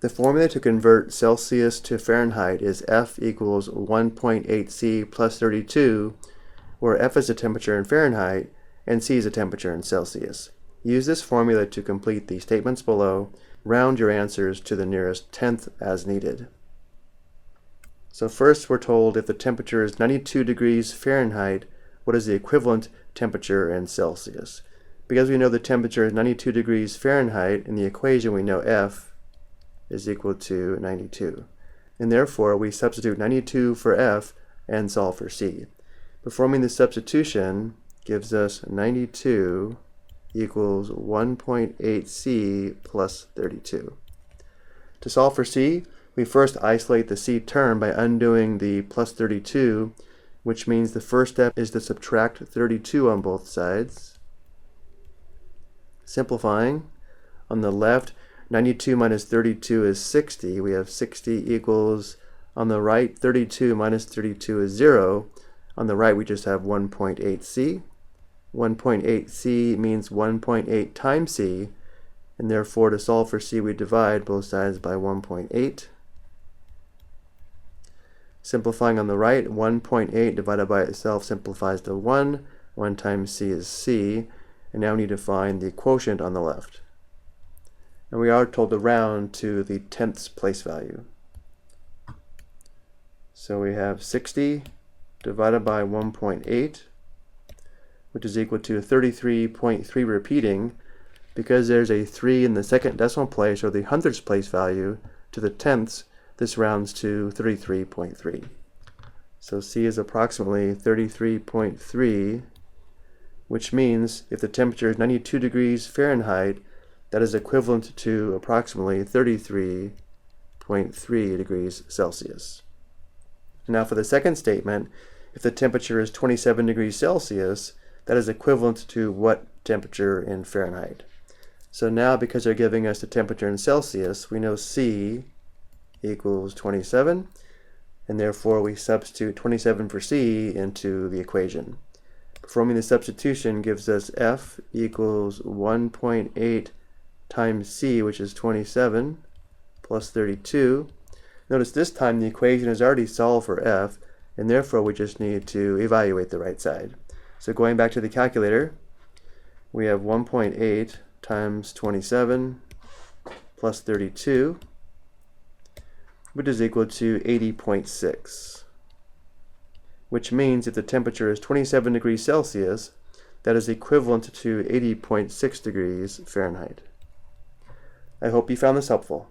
The formula to convert Celsius to Fahrenheit is F equals 1.8 C plus 32, where F is the temperature in Fahrenheit and C is the temperature in Celsius. Use this formula to complete the statements below. Round your answers to the nearest tenth as needed. So first we're told if the temperature is 92 degrees Fahrenheit, what is the equivalent temperature in Celsius? Because we know the temperature is 92 degrees Fahrenheit, in the equation we know F is equal to 92. And therefore we substitute 92 for F and solve for C. Performing the substitution gives us 92 equals 1.8 C plus 32. To solve for C, we first isolate the C term by undoing the plus 32, which means the first step is to subtract 32 on both sides. Simplifying, on the left, 92 minus 32 is 60. We have 60 equals, on the right, 32 minus 32 is 0. On the right, we just have 1.8 C. 1.8 C means 1.8 times C, and therefore to solve for C, we divide both sides by 1.8. Simplifying on the right, 1.8 divided by itself simplifies to 1. 1 times C is C. And now we need to find the quotient on the left. And we are told to round to the tenths place value. So we have 60 divided by 1.8, which is equal to 33.3 repeating. Because there's a 3 in the second decimal place, or the hundredths place value, to the tenths, this rounds to 33.3. So C is approximately 33.3, which means if the temperature is 92 degrees Fahrenheit, that is equivalent to approximately 33.3 degrees Celsius. Now for the second statement, if the temperature is 27 degrees Celsius, that is equivalent to what temperature in Fahrenheit? So now, because they're giving us the temperature in Celsius, we know C equals 27, and therefore we substitute 27 for C into the equation. Performing the substitution gives us F equals 1.8 times C, which is 27, plus 32. Notice this time the equation is already solved for F, and therefore we just need to evaluate the right side. So going back to the calculator, we have 1.8 times 27 plus 32, which is equal to 80.6. Which means if the temperature is 27 degrees Celsius, that is equivalent to 80.6 degrees Fahrenheit. I hope you found this helpful.